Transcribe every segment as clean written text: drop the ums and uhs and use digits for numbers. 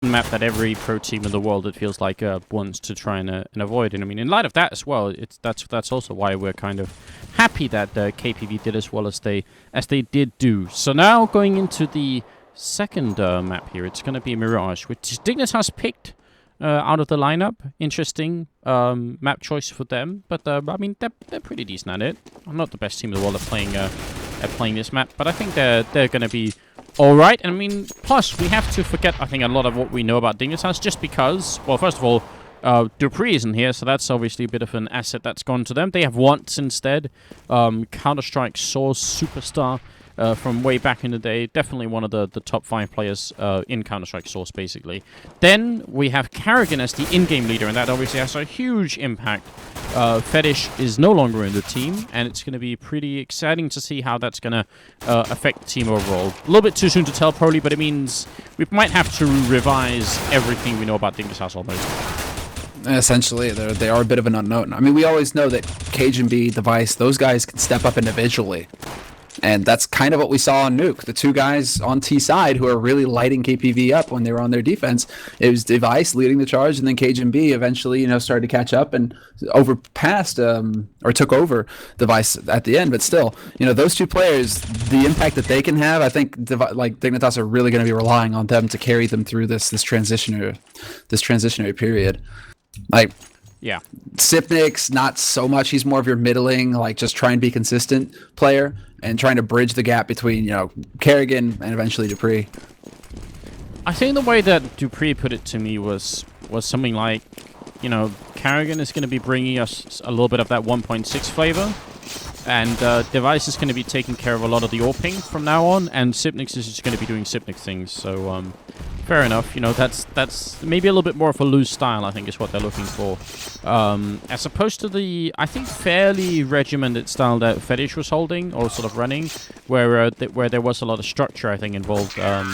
map that every pro team in the world, it feels like, wants to try and avoid. And I mean, in light of that as well, that's also why we're kind of happy that KPV did as well as they did do. So now going into the second map here, it's going to be Mirage, which Dignitas picked out of the lineup. Interesting map choice for them, but I mean, they're pretty decent at it. I'm not the best team in the world at playing this map, but I think they're going to be all right. And I mean, plus we have to forget, I think, a lot of what we know about Dignitas, just because, well, first of all, Dupree isn't here, so that's obviously a bit of an asset that's gone to them. They have Once instead, Counter-Strike Source superstar from way back in the day. Definitely one of the top 5 players in Counter-Strike Source, basically. Then we have Karrigan as the in-game leader, and that obviously has a huge impact. Fetish is no longer in the team, and it's going to be pretty exciting to see how that's going to affect the team overall. A little bit too soon to tell, probably, but it means we might have to revise everything we know about Dignitas almost. Essentially, they are a bit of an unknown. I mean, we always know that Cage and B, Device, those guys can step up individually. And that's kind of what we saw on Nuke. The two guys on T side who are really lighting KPV up when they were on their defense. It was Device leading the charge, and then Cage and B eventually, started to catch up and overpassed or took over Device at the end. But still, those two players, the impact that they can have, I think Dignitas are really going to be relying on them to carry them through this transitionary period. Yeah. Sipnik's not so much. He's more of your middling, just try and be consistent player and trying to bridge the gap between, Karrigan and eventually Dupree. I think the way that Dupree put it to me was something like, Karrigan is going to be bringing us a little bit of that 1.6 flavor, and Device is going to be taking care of a lot of the AWPing from now on, and Sipnik is just going to be doing Sipnik things, so fair enough. That's maybe a little bit more of a loose style, I think, is what they're looking for. As opposed to the, I think, fairly regimented style that Fetish was holding, or sort of running, where there was a lot of structure, I think, involved. And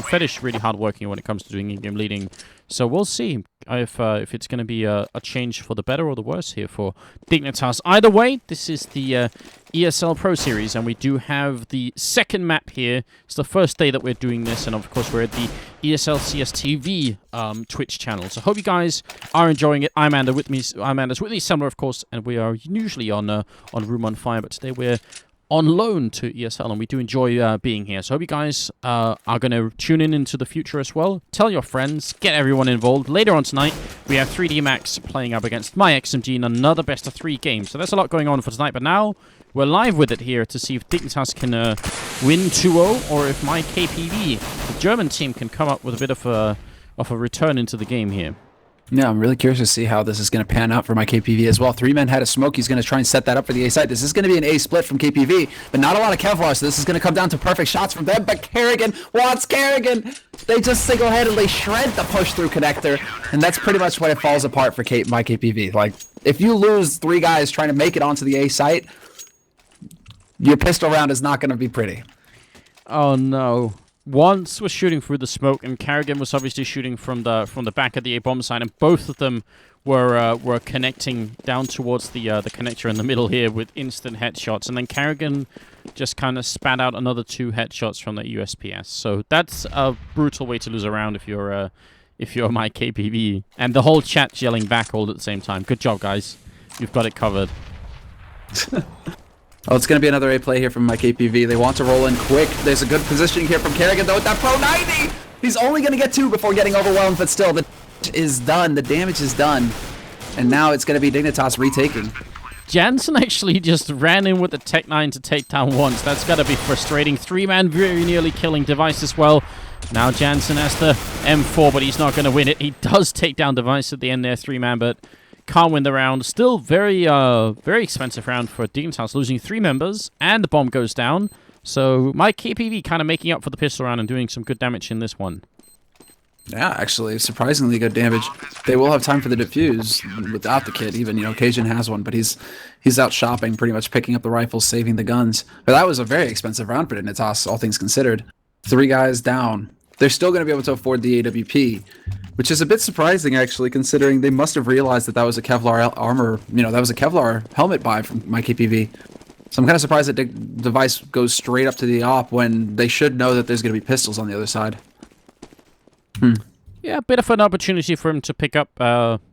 Fetish really hardworking when it comes to doing in-game leading. So we'll see if it's going to be a change for the better or the worse here for Dignitas. Either way, this is the ESL Pro Series, and we do have the second map here. It's the first day that we're doing this, and of course we're at the ESL CSTV Twitch channel. So hope you guys are enjoying it. I'm Amanda's with me, Summer, of course, and we are usually on Room on Fire, but today we're on loan to ESL, and we do enjoy being here. So hope you guys are going to tune in into the future as well. Tell your friends, get everyone involved. Later on tonight, we have 3D Max playing up against myXMG in another best of 3 game. So there's a lot going on for tonight, but now we're live with it here to see if Dignitas can win 2-0, or if myKPV, the German team, can come up with a bit of a return into the game here. Yeah, I'm really curious to see how this is going to pan out for myKPV as well. 3 men had a smoke. He's going to try and set that up for the A side. This is going to be an A split from KPV, but not a lot of Kevlar, so this is going to come down to perfect shots from them. But Karrigan wants Karrigan. They just single-handedly shred the push-through connector, and that's pretty much when it falls apart for myKPV. If you lose 3 guys trying to make it onto the A site, your pistol round is not going to be pretty. Oh, no. Once was shooting through the smoke, and Karrigan was obviously shooting from the back of the A-bomb side, and both of them were connecting down towards the connector in the middle here with instant headshots, and then Karrigan just kind of spat out another 2 headshots from the USPS. So that's a brutal way to lose a round if you're myKPV, and the whole chat yelling back all at the same time. Good job, guys. You've got it covered. Oh, it's going to be another A play here from myKPV. They want to roll in quick. There's a good positioning here from Karrigan, though, with that Pro 90! He's only going to get 2 before getting overwhelmed, but still, the damage is done. The damage is done. And now it's going to be Dignitas retaking. Jansen actually just ran in with the Tech 9 to take down Once. That's got to be frustrating. 3-man very nearly killing Device as well. Now Jansen has the M4, but he's not going to win it. He does take down Device at the end there, 3-man, but can't win the round. Still very expensive round for Dignitas, losing 3 members, and the bomb goes down. So myKPV kind of making up for the pistol round and doing some good damage in this one. Yeah, actually, surprisingly good damage. They will have time for the defuse without the kit, even. Cajun has one, but he's out shopping, pretty much picking up the rifles, saving the guns. But that was a very expensive round for Dignitas, all things considered. 3 guys down. They're still going to be able to afford the AWP, which is a bit surprising, actually, considering they must have realized that was a Kevlar armor, that was a Kevlar helmet buy from myKPV. So I'm kind of surprised that Device goes straight up to the op when they should know that there's going to be pistols on the other side. Yeah, a bit of an opportunity for him to pick up,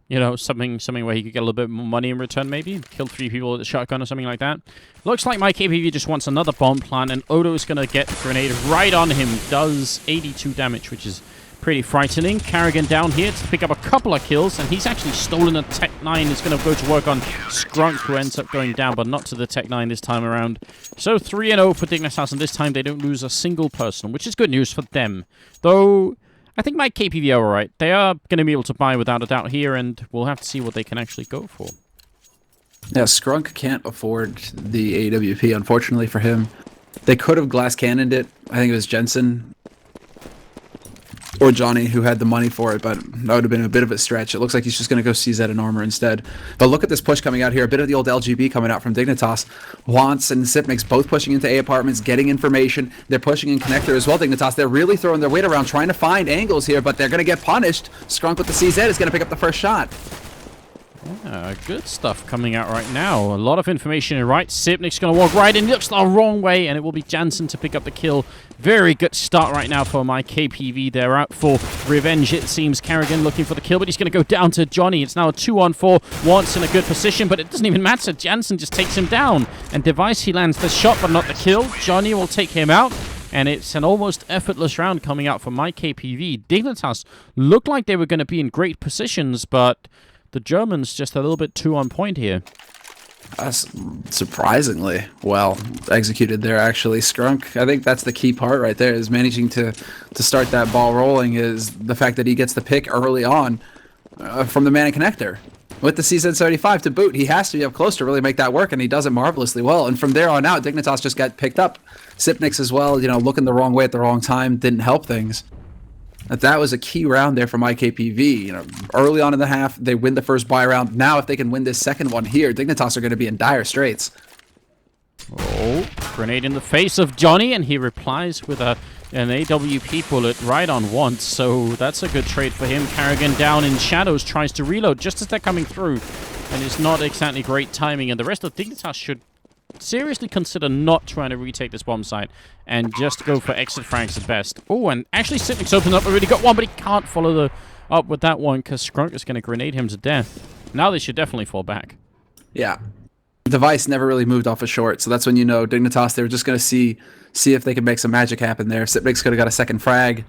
you know, something where he could get a little bit more money in return, maybe. Kill 3 people with a shotgun or something like that. Looks like myKPV just wants another bomb plant, and Odo is going to get grenade right on him. Does 82 damage, which is pretty frightening. Carrigan down here to pick up a couple of kills, and he's actually stolen a Tech 9. Is going to go to work on Skrunk, who ends up going down, but not to the Tech 9 this time around. So 3-0 for Dignitas, and this time they don't lose a single person, which is good news for them. Though I think myKPV are alright. They are going to be able to buy without a doubt here, and we'll have to see what they can actually go for. Yeah, Skrunk can't afford the AWP, unfortunately for him. They could have glass cannoned it. I think it was Jensen or Johnny who had the money for it, but that would have been a bit of a stretch. It looks like he's just going to go CZ and armor instead. But look at this push coming out here. A bit of the old LGB coming out from Dignitas. Wants and Sipniks both pushing into A apartments, getting information. They're pushing in connector as well, Dignitas. They're really throwing their weight around, trying to find angles here, but they're going to get punished. Skrunk with the CZ is going to pick up the first shot. Yeah, good stuff coming out right now. A lot of information in right. Sipnik's going to walk right in. He looks the wrong way, and it will be Jansen to pick up the kill. Very good start right now for myKPV. They're out for revenge, it seems. Carrigan looking for the kill, but he's going to go down to Johnny. It's now a 2-on-4. Wants in a good position, but it doesn't even matter. Jansen just takes him down. And Device, he lands the shot, but not the kill. Johnny will take him out. And it's an almost effortless round coming out for myKPV. Dignitas looked like they were going to be in great positions, but the Germans just a little bit too on point here. Surprisingly well executed there, actually. Skrunk, I think that's the key part right there, is managing to start that ball rolling, is the fact that he gets the pick early on from the man in connector. With the CZ75 to boot, he has to be up close to really make that work, and he does it marvelously well. And from there on out, Dignitas just got picked up. Sipniks as well, you know, looking the wrong way at the wrong time, didn't help things. That was a key round there for myKPV. You know, early on in the half, they win the first buy round. Now, if they can win this second one here, Dignitas are going to be in dire straits. Oh, grenade in the face of Johnny, and he replies with an AWP bullet right on once. So that's a good trade for him. Carrigan down in shadows, tries to reload just as they're coming through, and it's not exactly great timing. And the rest of Dignitas should seriously consider not trying to retake this bomb site and just go for exit frags at best. Oh, and actually Sipnik's opened up, already got one, but he can't follow up with that one because Skrunk is going to grenade him to death. Now they should definitely fall back. Yeah. Device never really moved off a short, so that's when you know Dignitas, they were just going to see if they could make some magic happen there. Sipnik's could have got a second frag.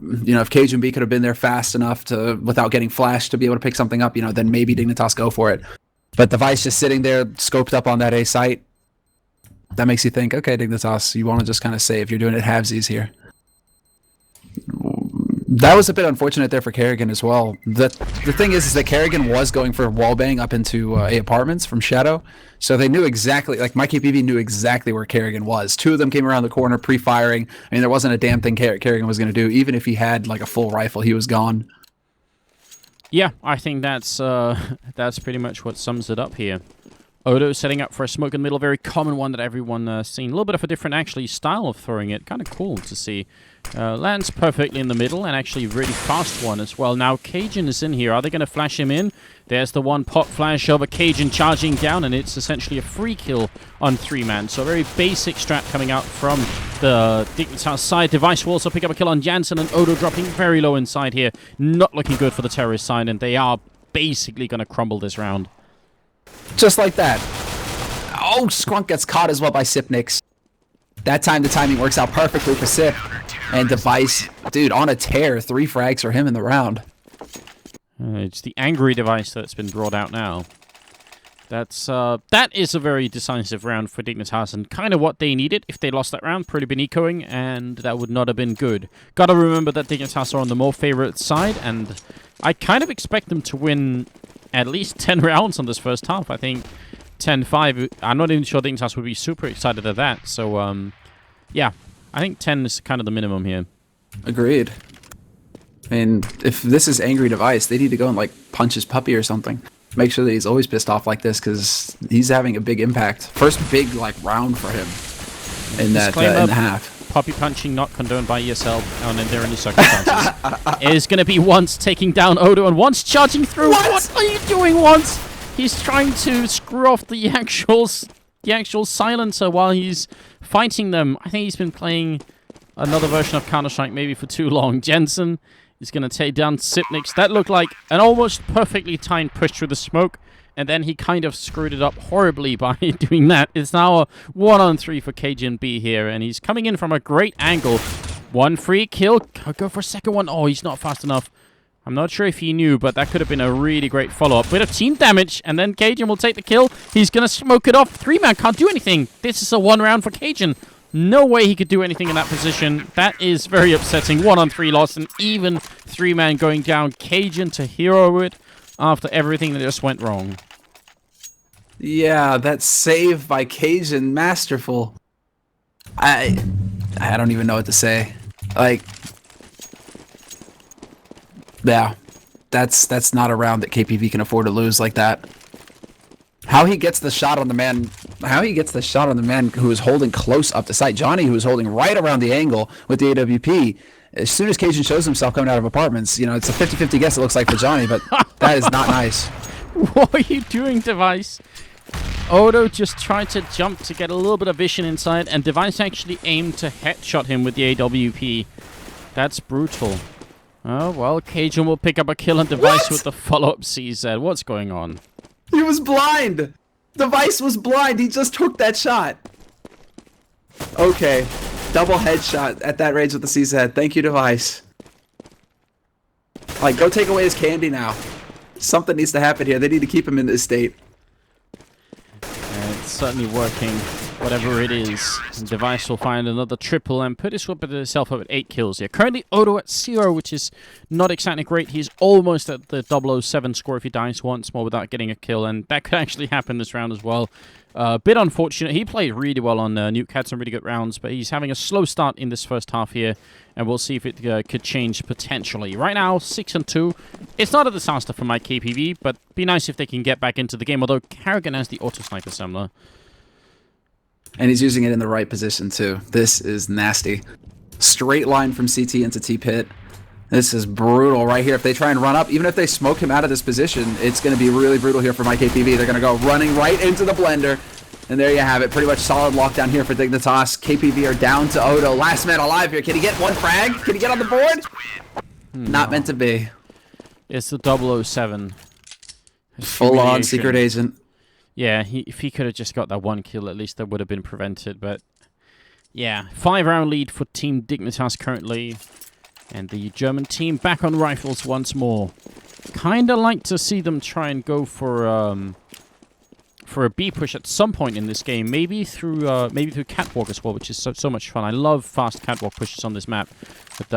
You know, if Cajun B could have been there fast enough to, without getting flashed, to be able to pick something up, you know, then maybe Dignitas go for it. But Device just sitting there, scoped up on that A site. That makes you think, okay, Dignitas, you want to just kind of save. You're doing it halvesies here. That was a bit unfortunate there for Carrigan as well. The thing is that Carrigan was going for wallbang up into A apartments from Shadow. So they knew exactly, like myKPV knew exactly where Carrigan was. Two of them came around the corner pre-firing. I mean, there wasn't a damn thing Carrigan was going to do. Even if he had like a full rifle, he was gone. Yeah, I think that's pretty much what sums it up here. Odo setting up for a smoke in the middle, very common one that everyone seen. A little bit of a different, actually, style of throwing it. Kind of cool to see. Lands perfectly in the middle, and actually really fast one as well. Now, Cajun is in here. Are they going to flash him in? There's the one pop flash over Cajun charging down, and it's essentially a free kill on 3-man. So a very basic strat coming out from the Dignitas side. Device will also pick up a kill on Jansen, and Odo dropping very low inside here. Not looking good for the terrorist side, and they are basically going to crumble this round. Just like that. Oh, Skrunk gets caught as well by Sipniks. That time, the timing works out perfectly for Sip. And Device, dude, on a tear. 3 frags for him in the round. It's the angry Device that's been brought out now. That is a very decisive round for Dignitas, and kind of what they needed. If they lost that round, pretty been ecoing, and that would not have been good. Gotta remember that Dignitas are on the more favorite side, and I kind of expect them to win at least 10 rounds on this first half. I think 10-5. I'm not even sure Dignitas would be super excited at that. So, yeah, I think 10 is kind of the minimum here. Agreed. I mean, if this is Angry Device, they need to go and, like, punch his puppy or something. Make sure that he's always pissed off like this, because he's having a big impact. First big, like, round for him in that in the half. Puppy punching not condoned by ESL under any circumstances. It is going to be Once taking down Odo, and Once charging through. What are you doing, Once? He's trying to screw off the actual silencer while he's fighting them. I think he's been playing another version of Counter-Strike maybe for too long. Jensen He's going to take down Sipnix. That looked like an almost perfectly timed push through the smoke, and then he kind of screwed it up horribly by doing that. It's now a 1-on-3 for Cajun B here, and he's coming in from a great angle. One free kill. Go for a second one. Oh, he's not fast enough. I'm not sure if he knew, but that could have been a really great follow-up. Bit of team damage, and then Cajun will take the kill. He's going to smoke it off. 3-man can't do anything. This is a 1 round for Cajun. No way he could do anything in that position. That is very upsetting. 1-on-3 loss, and even 3-man going down. Cajun to hero it after everything that just went wrong. Yeah, that save by Cajun, masterful. I don't even know what to say. Like, yeah, that's not a round that KPV can afford to lose like that. How he gets the shot on the man, who is holding close up to sight. Johnny, who is holding right around the angle with the AWP. As soon as Cajun shows himself coming out of apartments, you know, it's a 50-50 guess it looks like for Johnny, but that is not nice. What are you doing, Device? Odo just tried to jump to get a little bit of vision inside, and Device actually aimed to headshot him with the AWP. That's brutal. Oh, well, Cajun will pick up a kill on Device with the follow-up CZ. What's going on? He was blind! Device was blind, he just took that shot. Okay, double headshot at that range with the CZ. Thank you, Device. Like, go take away his candy now. Something needs to happen here. They need to keep him in this state. It's certainly working, whatever it is. And Device will find another triple and put himself up at 8 kills here. Currently, Odo at 0, which is not exactly great. He's almost at the 007 score if he dies once more without getting a kill, and that could actually happen this round as well. Bit unfortunate. He played really well on Nuke, had some really good rounds, but he's having a slow start in this first half here, and we'll see if it could change potentially. Right now, 6-2. It's not a disaster for myKPV, but be nice if they can get back into the game, although Karrigan has the auto-sniper assembler. And he's using it in the right position, too. This is nasty. Straight line from CT into T-Pit. This is brutal right here. If they try and run up, even if they smoke him out of this position, it's going to be really brutal here for myKPV. They're going to go running right into the blender. And there you have it. Pretty much solid lockdown here for Dignitas. KPV are down to Odo. Last man alive here. Can he get one frag? Can he get on the board? No. Not meant to be. It's the 007. Full-on secret agent. Yeah, if he could have just got that one kill, at least that would have been prevented. But yeah, 5-round lead for Team Dignitas currently. And the German team back on rifles once more. Kind of like to see them try and go for a B push at some point in this game. Maybe through catwalk as well, which is so much fun. I love fast catwalk pushes on this map. But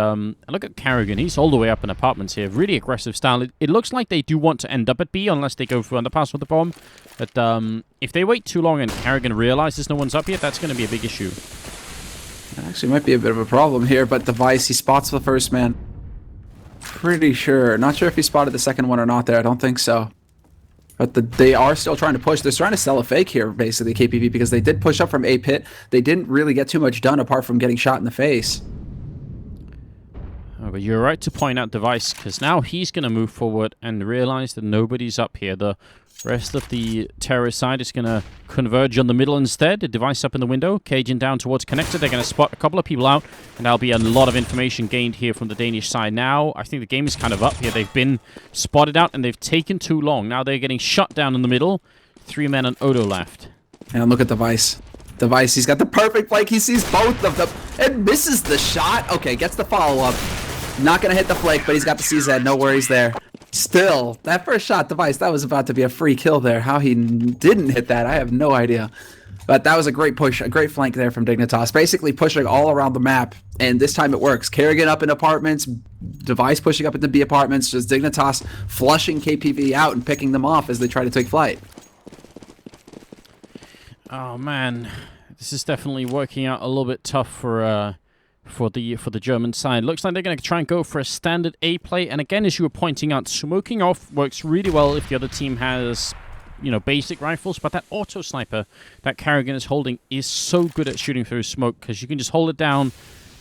look at Karrigan. He's all the way up in apartments here. Really aggressive style. It looks like they do want to end up at B unless they go for underpass with the bomb. But if they wait too long and Karrigan realizes no one's up yet, that's going to be a big issue. Actually, might be a bit of a problem here, but Device, he spots the first man. Pretty sure. Not sure if he spotted the second one or not there. I don't think so. But they are still trying to push. They're trying to sell a fake here, basically, KPV, because they did push up from A pit. They didn't really get too much done apart from getting shot in the face. Oh, but you're right to point out Device, because now he's going to move forward and realize that nobody's up here. The rest of the terrorist side is going to converge on the middle instead. The Device up in the window, Cajun down towards connector. They're going to spot a couple of people out, and there'll be a lot of information gained here from the Danish side. Now, I think the game is kind of up here. They've been spotted out, and they've taken too long. Now they're getting shut down in the middle. 3 men and Odo left. And look at Device. Device, he's got the perfect flank. He sees both of them and misses the shot. Okay, gets the follow-up. Not going to hit the flank, but he's got the CZ. No worries there. Still, that first shot, Device, that was about to be a free kill there. How he didn't hit that, I have no idea. But that was a great push, a great flank there from Dignitas. Basically pushing all around the map, and this time it works. Karrigan up in apartments, Device pushing up into B apartments, just Dignitas flushing KPV out and picking them off as they try to take flight. Oh, man. This is definitely working out a little bit tough for the German side. Looks like they're going to try and go for a standard A play. And again, as you were pointing out, smoking off works really well if the other team has, you know, basic rifles. But that auto sniper that Karrigan is holding is so good at shooting through smoke, because you can just hold it down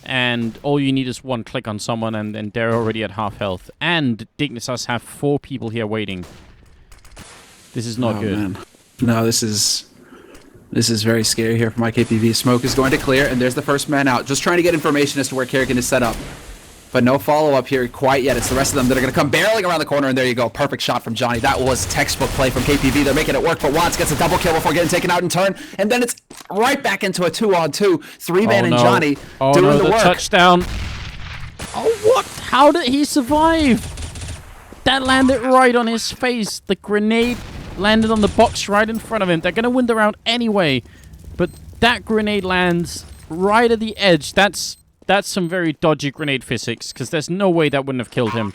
and all you need is one click on someone and then they're already at half health. And Dignitas have 4 people here waiting. This is not good. Man. No, this is very scary here for myKPV. Smoke is going to clear, and there's the first man out. Just trying to get information as to where Karrigan is set up. but no follow-up here quite yet. It's the rest of them that are going to come barreling around the corner, and there you go. Perfect shot from Johnny. That was textbook play from KPV. They're making it work, but Watts gets a double kill before getting taken out in turn, and then it's right back into a 2-on-2. Three-man and Johnny doing the work. Touchdown. Oh, what? How did he survive? That landed right on his face. The grenade landed on the box right in front of him. They're going to win the round anyway, but that grenade lands right at the edge. That's some very dodgy grenade physics, because there's no way that wouldn't have killed him.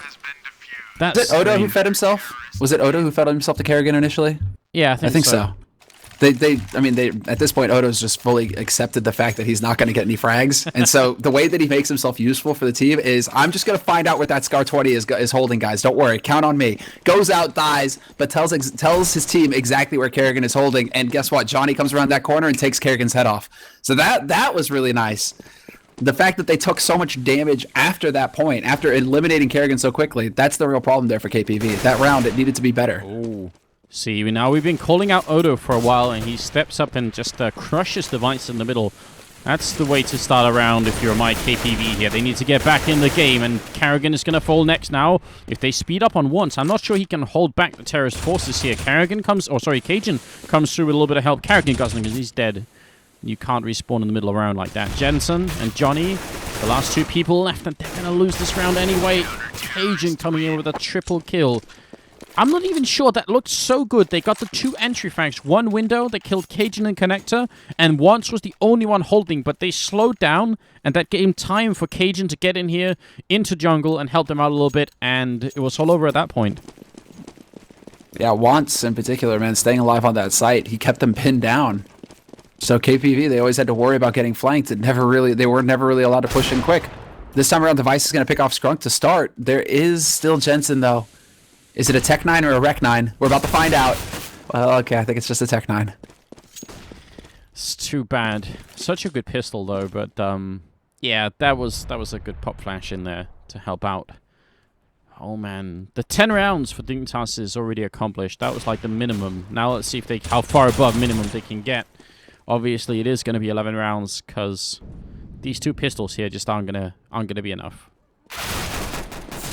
Was it Odo who fed himself? Was it Odo who fed himself to Kerrigan initially? Yeah, I think so. I mean, at this point, Odo's just fully accepted the fact that he's not going to get any frags. And so the way that he makes himself useful for the team is, I'm just going to find out where that Scar 20 is holding, guys. Don't worry. Count on me. Goes out, dies, but tells his team exactly where Kerrigan is holding. And guess what? Johnny comes around that corner and takes Kerrigan's head off. So that was really nice. The fact that they took so much damage after that point, after eliminating Kerrigan so quickly, that's the real problem there for KPV. That round, it needed to be better. Ooh. See, now we've been calling out Odo for a while, and he steps up and just crushes Device in the middle. That's the way to start a round if you're myKPV here. They need to get back in the game, and Kerrigan is going to fall next now. If they speed up on once, I'm not sure he can hold back the terrorist forces here. Cajun comes through with a little bit of help. Kerrigan doesn't, because he's dead. You can't respawn in the middle of a round like that. Jensen and Johnny, the last two people left, and they're going to lose this round anyway. Cajun coming in with a triple kill. I'm not even sure. That looked so good. They got the two entry frags. One window that killed Cajun and Connector, and once was the only one holding, but they slowed down, and that gave time for Cajun to get in here into jungle and help them out a little bit, and it was all over at that point. Yeah, Wants in particular, man, staying alive on that site, he kept them pinned down. So KPV, they always had to worry about getting flanked. They were never really allowed to push in quick. This time around, Device is going to pick off Skrunk to start. There is still Jensen, though. Is it a Tech 9 or a Rec 9? We're about to find out. Well, okay, I think it's just a Tech 9. It's too bad. Such a good pistol, though, but, yeah, that was a good pop flash in there to help out. Oh, man. The 10 rounds for Dignitas is already accomplished. That was like the minimum. Now let's see how far above minimum they can get. Obviously, it is going to be 11 rounds, because these two pistols here just aren't gonna be enough.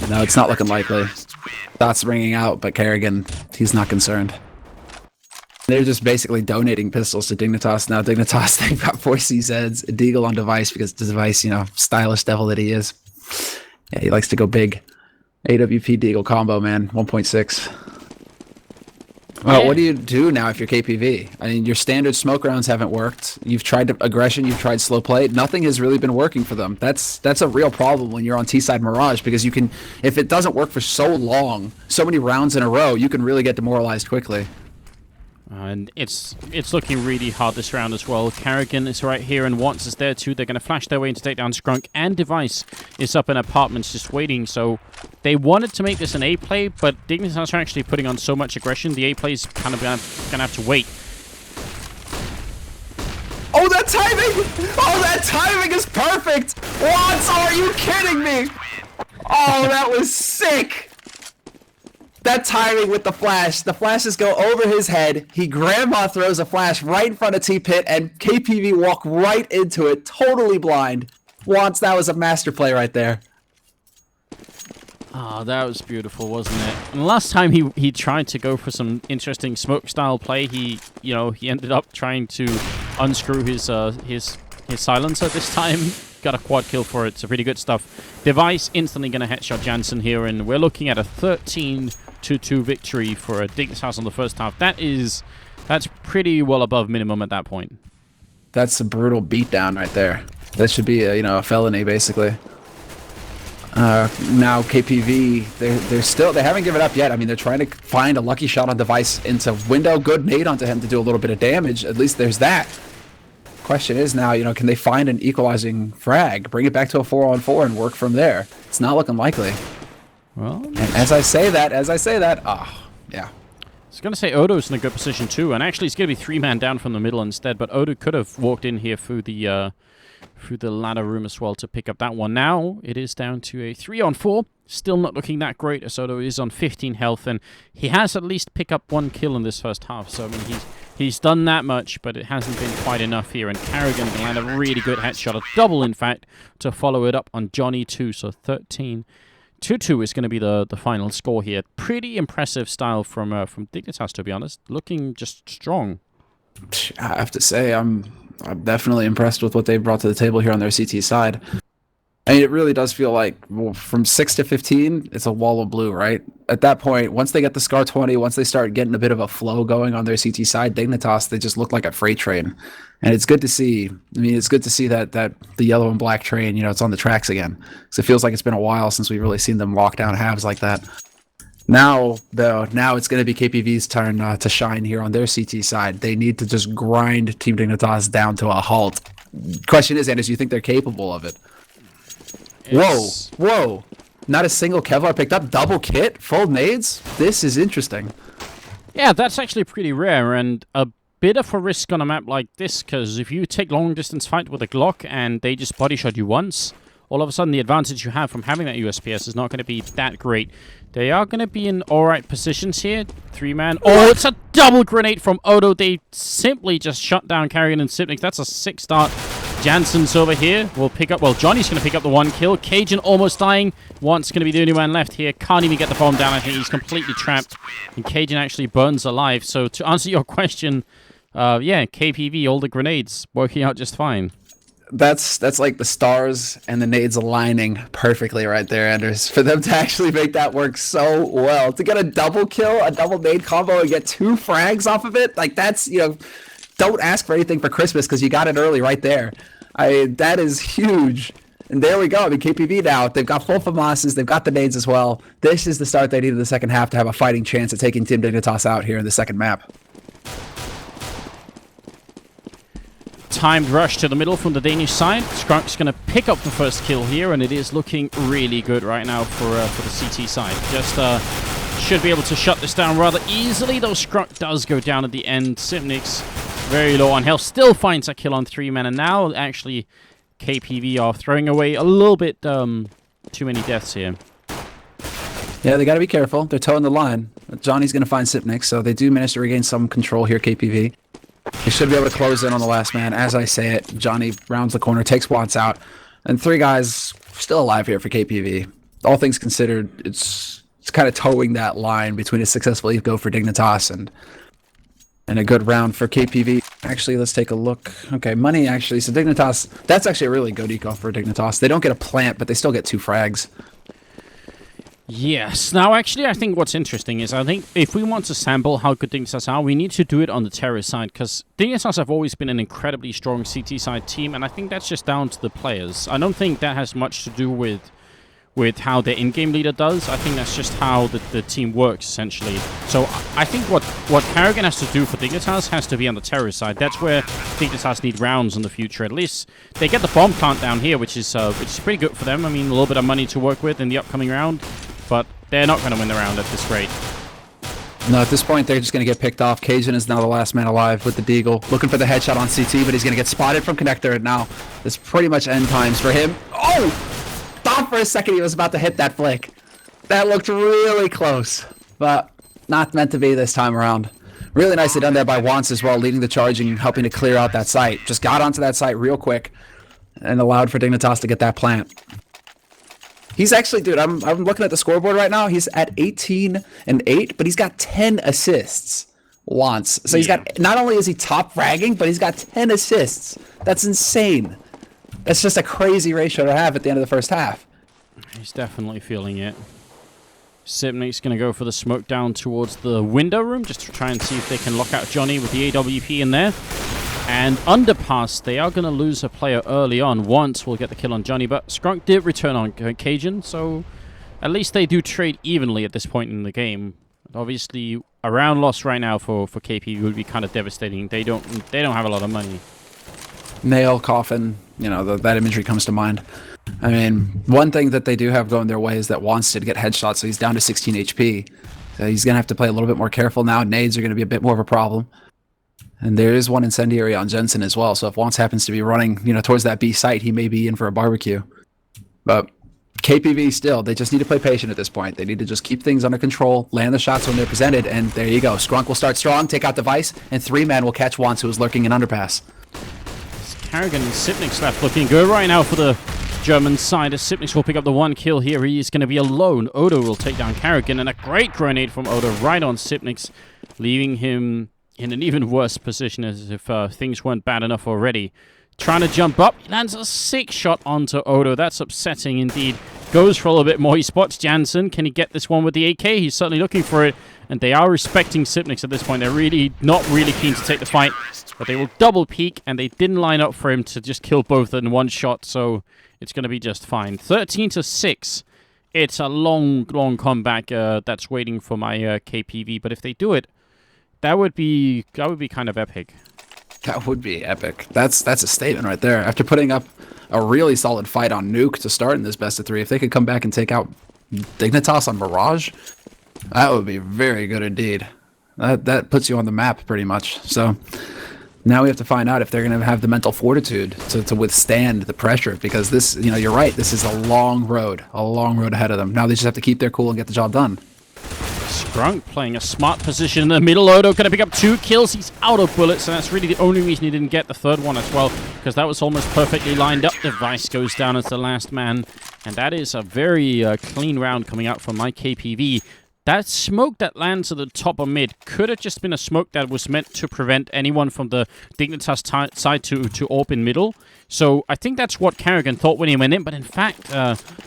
No, it's not looking likely. Thoughts ringing out, but Kerrigan, he's not concerned. They're just basically donating pistols to Dignitas. Now Dignitas, they've got 4 CZs, a Deagle on Device, because the Device, you know, stylish devil that he is. Yeah, he likes to go big. AWP Deagle combo, man, 1.6. Well, what do you do now if you're KPV? I mean, your standard smoke rounds haven't worked. You've tried aggression, you've tried slow play. Nothing has really been working for them. That's a real problem when you're on T-side Mirage, because you can, if it doesn't work for so long, so many rounds in a row, you can really get demoralized quickly. And it's looking really hard this round as well. Kerrigan is right here, and Wants is there too. They're going to flash their way in to take down Skrunk, and Device is up in apartments just waiting. So they wanted to make this an A play, but Dignitas are actually putting on so much aggression, the A play is kind of going to have to wait. Oh, that timing! Oh, that timing is perfect! Wants, are you kidding me? Oh, that was sick! That timing with the flashes go over his head. He grandma throws a flash right in front of T-Pit, and KPV walk right into it, totally blind. Wants, that was a master play right there. Oh, that was beautiful, wasn't it? And the last time he tried to go for some interesting smoke style play, he ended up trying to unscrew his silencer this time. Got a quad kill for it. It's pretty good stuff. Device instantly going to headshot Jansen here, and we're looking at a 13-2 victory for Dignitas on the first half. That's pretty well above minimum at that point. That's a brutal beatdown right there. That should be a felony basically. Now KPV, they haven't given up yet. I mean, they're trying to find a lucky shot on Device into window. Good nade onto him to do a little bit of damage. At least there's that. Question is now, can they find an equalizing frag, bring it back to a 4-on-4 and work from there? It's not looking likely. Well, and as I say that, yeah. I was going to say Odo's in a good position too, and actually it's going to be 3-man down from the middle instead, but Odo could have walked in here through the ladder room as well to pick up that one. Now it is down to a 3-on-4. Still not looking that great, as Odo is on 15 health, and he has at least picked up 1 kill in this first half. So, I mean, he's done that much, but it hasn't been quite enough here. And Carrigan can land a really good headshot, a double, in fact, to follow it up on Johnny too. So 13. 2-2 is going to be the final score here. Pretty impressive style from Dignitas, to be honest. Looking just strong. I have to say, I'm definitely impressed with what they brought to the table here on their CT side. I mean, it really does feel like, well, from 6 to 15, it's a wall of blue, right? At that point, once they get the Scar 20, once they start getting a bit of a flow going on their CT side, Dignitas, they just look like a freight train. And it's good to see. I mean, it's good to see that the yellow and black train, it's on the tracks again. Because it feels like it's been a while since we've really seen them lock down halves like that. Now, though, it's going to be KPV's turn to shine here on their CT side. They need to just grind Team Dignitas down to a halt. Question is, Anders, do you think they're capable of it? Whoa. Not a single Kevlar picked up. Double kit, full nades. This is interesting. Yeah, that's actually pretty rare and a bit of a risk on a map like this, because if you take long distance fight with a Glock and they just body shot you once, all of a sudden the advantage you have from having that USPS is not going to be that great. They are going to be in alright positions here. 3-man. Oh, it's a double grenade from Odo. They simply just shut down Carrigan and Sipnik. That's a 6-start. Jansen's over here. Will pick up... Well, Johnny's going to pick up the 1 kill. Cajun almost dying. Want's going to be the only man left here. Can't even get the bomb down. I think he's completely trapped. And Cajun actually burns alive. So to answer your question, yeah, KPV, all the grenades working out just fine. That's like the stars and the nades aligning perfectly right there, Anders. For them to actually make that work so well. To get a double kill, a double nade combo, and get 2 frags off of it, like that's, don't ask for anything for Christmas because you got it early right there. That is huge. And there we go. I mean, KPV now, they've got full FAMASs, they've got the nades as well. This is the start they need in the second half to have a fighting chance at taking Team Dignitas out here in the second map. Timed rush to the middle from the Danish side. Skrunk's going to pick up the first kill here, and it is looking really good right now for the CT side. Just should be able to shut this down rather easily, though Skrunk does go down at the end. Sipnik's very low on health, still finds a kill on 3-man, and now actually KPV are throwing away a little bit too many deaths here. Yeah, they got to be careful. They're towing the line. Johnny's going to find Sipnik, so they do manage to regain some control here, KPV. They should be able to close in on the last man. As I say it, Johnny rounds the corner, takes Wants out, and 3 guys still alive here for KPV. All things considered, it's kind of towing that line between a successful eco for Dignitas and a good round for KPV. Actually, let's take a look. Okay, money actually. So Dignitas, that's actually a really good eco for Dignitas. They don't get a plant, but they still get 2 frags. Yes. Now, actually, I think what's interesting is I think if we want to sample how good Dignitas are, we need to do it on the terrorist side, because Dignitas have always been an incredibly strong CT side team, and I think that's just down to the players. I don't think that has much to do with how their in-game leader does. I think that's just how the team works, essentially. So I think what Carrigan has to do for Dignitas has to be on the terrorist side. That's where Dignitas need rounds in the future. At least they get the bomb plant down here, which is pretty good for them. I mean, a little bit of money to work with in the upcoming round. But they're not going to win the round at this rate. No, at this point, they're just going to get picked off. Cajun is now the last man alive with the Deagle. Looking for the headshot on CT, but he's going to get spotted from Connector. And now it's pretty much end times for him. Oh! Thought for a second he was about to hit that flick. That looked really close, but not meant to be this time around. Really nicely done there by Wants as well, leading the charge and helping to clear out that site. Just got onto that site real quick and allowed for Dignitas to get that plant. He's actually, dude, I'm looking at the scoreboard right now. He's at 18 and 8, but he's got 10 assists. Wants. So he's got, not only is he top fragging, but he's got 10 assists. That's insane. That's just a crazy ratio to have at the end of the first half. He's definitely feeling it. Sipnik's going to go for the smoke down towards the window room, just to try and see if they can lock out Johnny with the AWP in there. And underpass, they are going to lose a player early on. Once will get the kill on Johnny, but Skrunk did return on Cajun, so at least they do trade evenly at this point in the game. Obviously, a round loss right now for KP would be kind of devastating. They don't have a lot of money. Nail, coffin, that imagery comes to mind. I mean, one thing that they do have going their way is that Wants did get headshots, so he's down to 16 HP. So he's going to have to play a little bit more careful now. Nades are going to be a bit more of a problem. And there is one incendiary on Jensen as well, so if Wants happens to be running, towards that B site, he may be in for a barbecue. But KPV still, they just need to play patient at this point. They need to just keep things under control, land the shots when they're presented, and there you go. Skrunk will start strong, take out Device, and 3-man will catch Wants, who is lurking in underpass. Karrigan and Sipnick's left looking good right now for the German side, as Sipnick will pick up the 1 kill here. He is going to be alone. Odo will take down Karrigan, and a great grenade from Odo right on Sipnick's, leaving him in an even worse position as if things weren't bad enough already. Trying to jump up, he lands a 6 shot onto Odo. That's upsetting indeed. Goes for a little bit more. He spots Jansen. Can he get this one with the AK? He's certainly looking for it. And they are respecting Sipnick's at this point. They're really not really keen to take the fight. But they will double peek, and they didn't line up for him to just kill both in one shot. So it's going to be just fine. 13-6. It's a long, long comeback that's waiting for my KPV. But if they do it, that would be kind of epic. That would be epic. That's a statement right there. After putting up a really solid fight on Nuke to start in this best of 3, if they could come back and take out Dignitas on Mirage, that would be very good indeed. That puts you on the map pretty much. So now we have to find out if they're going to have the mental fortitude to withstand the pressure, because this, you're right, this is a long road ahead of them. Now they just have to keep their cool and get the job done. Skrunk playing a smart position in the middle. Odo going to pick up 2 kills. He's out of bullets, and that's really the only reason he didn't get the 3rd one as well, because that was almost perfectly lined up. Device goes down as the last man, and that is a very clean round coming out from myKPV. That smoke that lands at the top of mid could have just been a smoke that was meant to prevent anyone from the Dignitas side to AWP in middle. So I think that's what Karrigan thought when he went in, but in fact,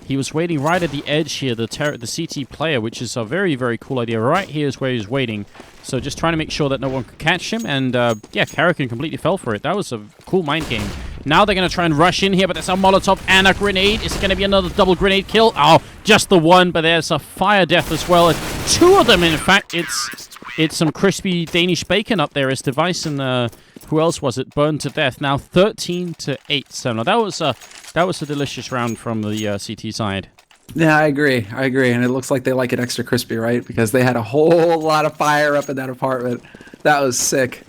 he was waiting right at the edge here, the CT player, which is a very, very cool idea. Right here is where he's waiting. So just trying to make sure that no one could catch him, and yeah, Karrigan completely fell for it. That was a cool mind game. Now they're going to try and rush in here, but there's a Molotov and a grenade. Is it going to be another double grenade kill? Oh, just the one, but there's a fire death as well. 2 of them, in fact. It's some crispy Danish bacon up there. As Device and who else was it? Burned to death. Now 13-8. So no, that was a delicious round from the CT side. Yeah, I agree, and it looks like they like it extra crispy, right? Because they had a whole lot of fire up in that apartment. That was sick.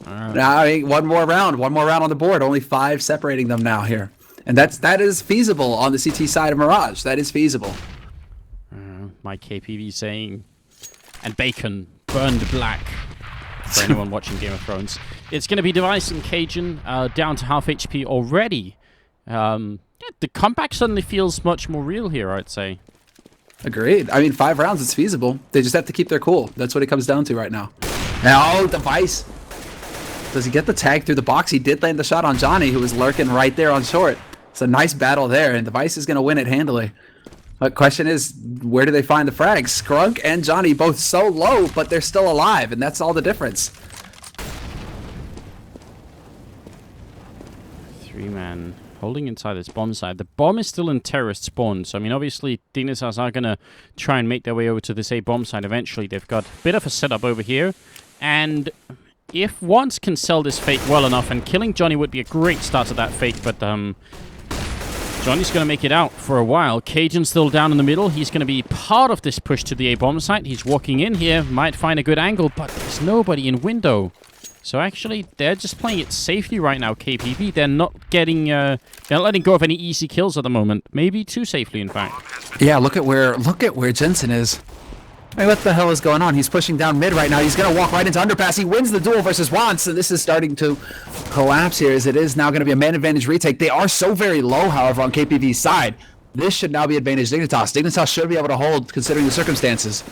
Now, I mean, one more round on the board. Only 5 separating them now here, and that is feasible on the CT side of Mirage. That is feasible. myKPV saying, and bacon burned black. For anyone watching Game of Thrones, it's going to be Device and Cajun down to half HP already. The comeback suddenly feels much more real here, I'd say. Agreed. I mean, 5 rounds, it's feasible. They just have to keep their cool. That's what it comes down to right now. Oh, Device. Does he get the tag through the box? He did land the shot on Johnny, who was lurking right there on short. It's a nice battle there, and Device is going to win it handily. But question is, where do they find the frags? Skrunk and Johnny both so low, but they're still alive, and that's all the difference. 3-man holding inside this bomb side. The bomb is still in terrorist spawn, so I mean, obviously, Dignitas are going to try and make their way over to this A bomb side eventually. They've got a bit of a setup over here, and if Wants can sell this fake well enough, and killing Johnny would be a great start to that fake, but Johnny's going to make it out for a while. Cajun's still down in the middle. He's going to be part of this push to the A-bomb site. He's walking in here, might find a good angle, but there's nobody in window. So actually, they're just playing it safely right now, KPV. They're not getting, they're not letting go of any easy kills at the moment. Maybe too safely, in fact. Yeah, look at where Jensen is. I mean, what the hell is going on? He's pushing down mid right now. He's going to walk right into underpass. He wins the duel versus Wants, and this is starting to collapse here, as it is now going to be a man advantage retake. They are so very low, however, on KPV's side. This should now be advantage Dignitas. Dignitas should be able to hold, considering the circumstances.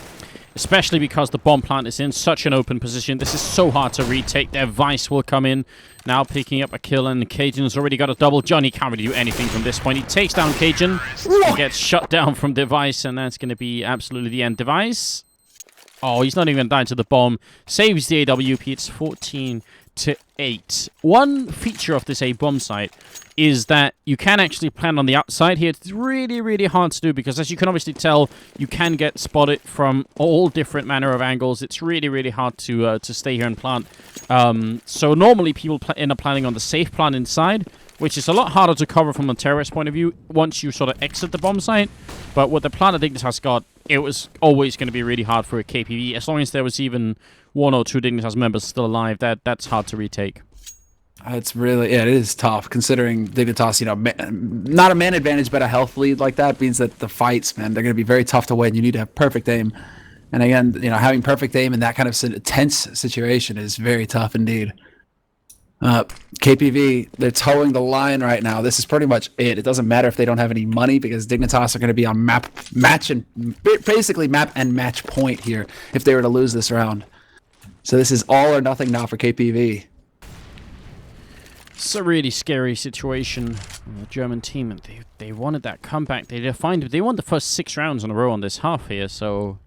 Especially because the bomb plant is in such an open position. This is so hard to retake. Their Vice will come in, now picking up a kill, and Cajun's already got a double. Johnny can't really do anything from this point. He takes down Cajun, he gets shut down from Device, and that's going to be absolutely the end. Device, oh, he's not even dying to the bomb. Saves the AWP. It's 14-8. One feature of this A-bomb site is that you can actually plant on the outside here. It's really, really hard to do because, as you can obviously tell, you can get spotted from all different manner of angles. It's really, really hard to stay here and plant. So normally people end up planting on the safe plant inside, which is a lot harder to cover from a terrorist point of view once you sort of exit the bomb site. But with the plant that Dignitas has got, it was always going to be really hard for a KPV. As long as there was even 1 or 2 Dignitas members still alive, that's hard to retake. It's really, yeah, it is tough considering Dignitas, not a man advantage, but a health lead like that means that the fights, man, they're going to be very tough to win. You need to have perfect aim. And again, having perfect aim in that kind of tense situation is very tough indeed. KPV, they're towing the line right now. This is pretty much it. It doesn't matter if they don't have any money because Dignitas are going to be on basically map and match point here if they were to lose this round. So this is all or nothing now for KPV. It's a really scary situation. The German team, and they wanted that comeback. They won the first 6 rounds in a row on this half here, so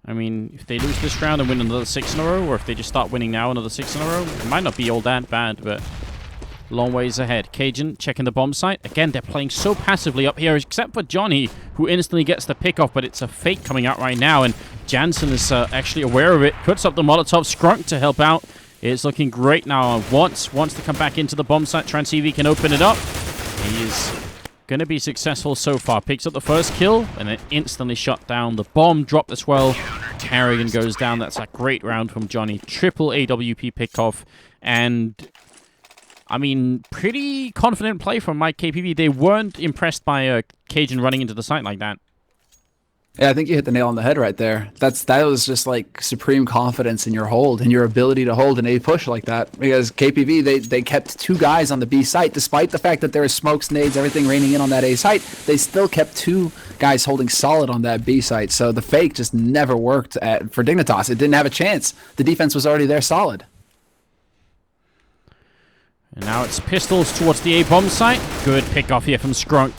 I mean, if they lose this round and win another 6 in a row, or if they just start winning now another 6 in a row, it might not be all that bad, but long ways ahead. Cajun checking the bomb site. Again, they're playing so passively up here, except for Johnny, who instantly gets the pick off, but it's a fake coming out right now, and Jansen is actually aware of it. Puts up the Molotov. Skrunk to help out. It's looking great now. Wants to come back into the bomb site. Try and see if he can open it up. He is going to be successful so far. Picks up the first kill and then instantly shut down. The bomb dropped as well. Carrigan goes down. That's a great round from Johnny. Triple AWP pickoff. And, I mean, pretty confident play from myKPV. They weren't impressed by Cajun running into the site like that. Yeah, I think you hit the nail on the head right there. That was just like supreme confidence in your hold and your ability to hold an A push like that. Because KPV, they kept 2 guys on the B site, despite the fact that there was smokes, nades, everything raining in on that A site. They still kept 2 guys holding solid on that B site. So the fake just never worked for Dignitas. It didn't have a chance. The defense was already there solid. And now it's pistols towards the A bomb site. Good pick off here from Skrunk.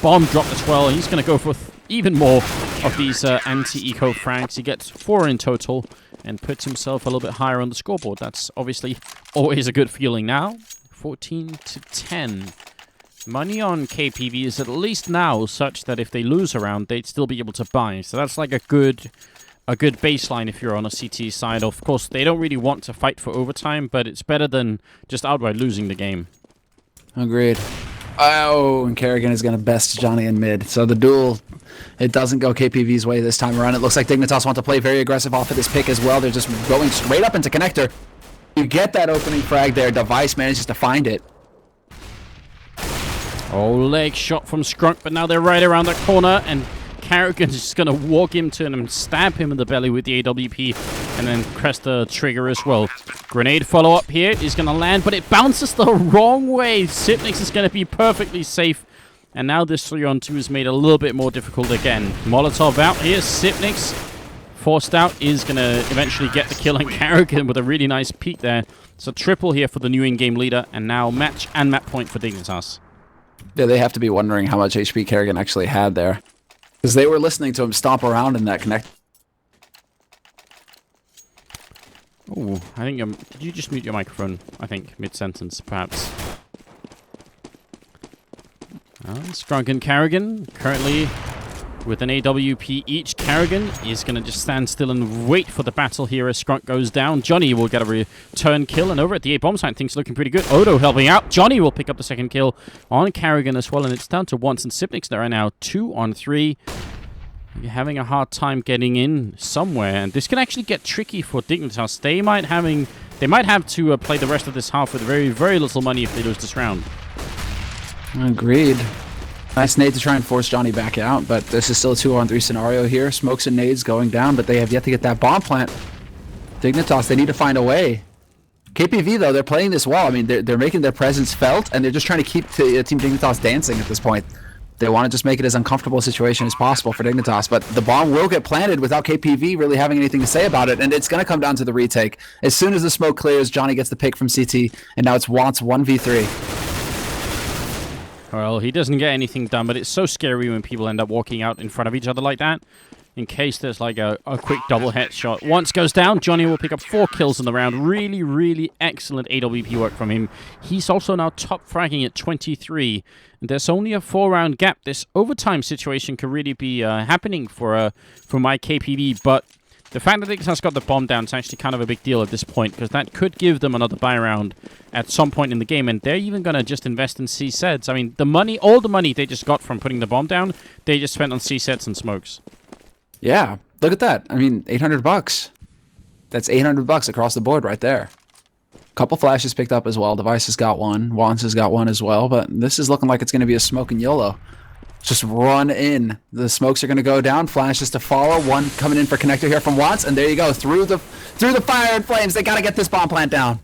Bomb dropped as well. He's going to go for even more of these anti-eco frags. He gets 4 in total and puts himself a little bit higher on the scoreboard. That's obviously always a good feeling now. 14-10. Money on KPV is at least now such that if they lose a round, they'd still be able to buy. So that's like a good baseline if you're on a CT side. Of course, they don't really want to fight for overtime, but it's better than just outright losing the game. Agreed. Oh, and Kerrigan is going to best Johnny in mid. So the duel, it doesn't go KPV's way this time around. It looks like Dignitas want to play very aggressive off of this pick as well. They're just going straight up into connector. You get that opening frag there. Device manages to find it. Oh, leg shot from Skrunk, but now they're right around that corner, and Kerrigan is just going to walk into him and stab him in the belly with the AWP, and then press the trigger as well. Grenade follow-up here is going to land, but it bounces the wrong way. Sipnix is going to be perfectly safe, and now this 3-on-2 is made a little bit more difficult again. Molotov out here. Sipnix, forced out, is going to eventually get the kill on Kerrigan with a really nice peek there. So triple here for the new in-game leader, and now match and map point for Dignitas. Yeah, they have to be wondering how much HP Kerrigan actually had there, because they were listening to him stomp around in that connect. Oh, I think did you just mute your microphone? I think mid-sentence, perhaps. Skrunk and Kerrigan currently with an AWP each. Kerrigan is going to just stand still and wait for the battle here as Skrunk goes down. Johnny will get a return kill, and over at the A-bomb site, things looking pretty good. Odo helping out. Johnny will pick up the second kill on Kerrigan as well, and it's down to once, and Sipnix there are now 2-on-3. You're having a hard time getting in somewhere, and this can actually get tricky for Dignitas. They might have to play the rest of this half with very, very little money if they lose this round. Agreed. Nice nade to try and force Johnny back out, but this is still a 2-on-3 scenario here. Smokes and nades going down, but they have yet to get that bomb plant. Dignitas, they need to find a way. KPV, though, they're playing this well. I mean, they're making their presence felt, and they're just trying to keep Team Dignitas dancing at this point. They want to just make it as uncomfortable a situation as possible for Dignitas, but the bomb will get planted without KPV really having anything to say about it, and it's going to come down to the retake. As soon as the smoke clears, Johnny gets the pick from CT, and now it's Wants 1v3. Well, he doesn't get anything done, but it's so scary when people end up walking out in front of each other like that. In case there's like a quick double headshot. Once goes down, Johnny will pick up 4 kills in the round. Really, really excellent AWP work from him. He's also now top fragging at 23. And there's only a 4-round gap. This overtime situation could really be happening for myKPV, but the fact that Dignitas got the bomb down is actually kind of a big deal at this point, because that could give them another buy round at some point in the game, and they're even going to just invest in C-sets. I mean, all the money they just got from putting the bomb down, they just spent on C-sets and smokes. Yeah, look at that. I mean, $800. That's $800 across the board right there. Couple flashes picked up as well. Device has got one. Wants has got one as well. But this is looking like it's going to be a smoke and YOLO. Just run in. The smokes are going to go down. Flashes to follow. One coming in for connector here from Watts. And there you go. Through the fire and flames. They got to get this bomb plant down.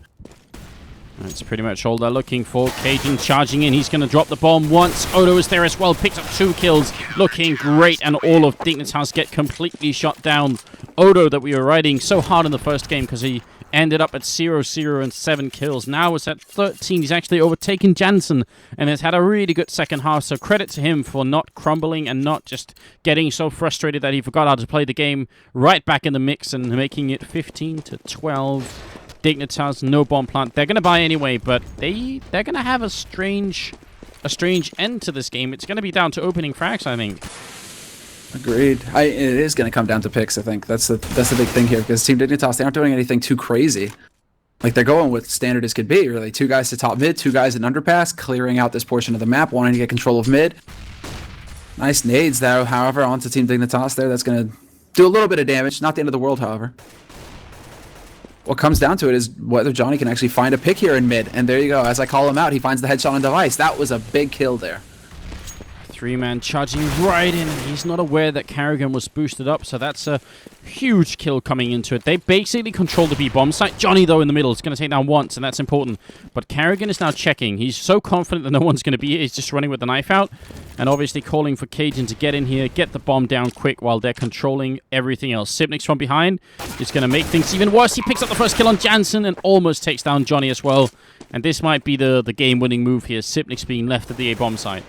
That's pretty much all they're looking for. Cajun charging in. He's going to drop the bomb once. Odo is there as well. Picks up 2 kills. Looking great. And all of Dignitas get completely shot down. Odo that we were riding so hard in the first game because he ended up at 0-0 and 7 kills. Now it's at 13. He's actually overtaken Jansen and has had a really good second half. So credit to him for not crumbling and not just getting so frustrated that he forgot how to play the game. Right back in the mix and making it 15-12. Dignitas, no bomb plant. They're going to buy anyway, but they're going to have a strange end to this game. It's going to be down to opening frags, I think. Agreed. It is going to come down to picks, I think. That's the big thing here, because Team Dignitas, they aren't doing anything too crazy. Like, they're going with standard as could be, really. 2 guys to top mid, 2 guys in underpass, clearing out this portion of the map, wanting to get control of mid. Nice nades, though, however, onto Team Dignitas there. That's going to do a little bit of damage. Not the end of the world, however. What comes down to it is whether Johnny can actually find a pick here in mid. And there you go. As I call him out, he finds the headshot on Device. That was a big kill there. 3-man charging right in. He's not aware that Carrigan was boosted up, so that's a huge kill coming into it. They basically control the B-bomb site. Johnny, though, in the middle is going to take down once, and that's important. But Carrigan is now checking. He's so confident that no one's going to be here. He's just running with the knife out, and obviously calling for Cajun to get in here, get the bomb down quick while they're controlling everything else. Sipnik's from behind is going to make things even worse. He picks up the first kill on Jansen and almost takes down Johnny as well. And this might be the game-winning move here. Sipnik's being left at the A-bomb site.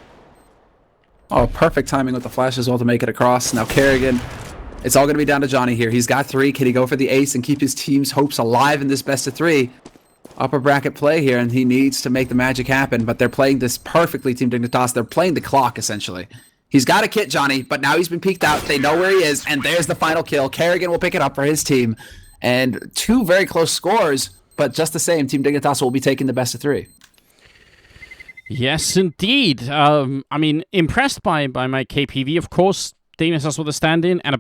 Oh, perfect timing with the flash as well to make it across. Now Kerrigan, it's all going to be down to Johnny here. He's got 3. Can he go for the ace and keep his team's hopes alive in this best of 3? Upper bracket play here, and he needs to make the magic happen. But they're playing this perfectly, Team Dignitas. They're playing the clock, essentially. He's got a kit, Johnny, but now he's been peeked out. They know where he is, and there's the final kill. Kerrigan will pick it up for his team. And 2 very close scores, but just the same, Team Dignitas will be taking the best of 3. Yes, indeed. I mean, impressed by myKPV, of course. Dignitas with a stand-in and a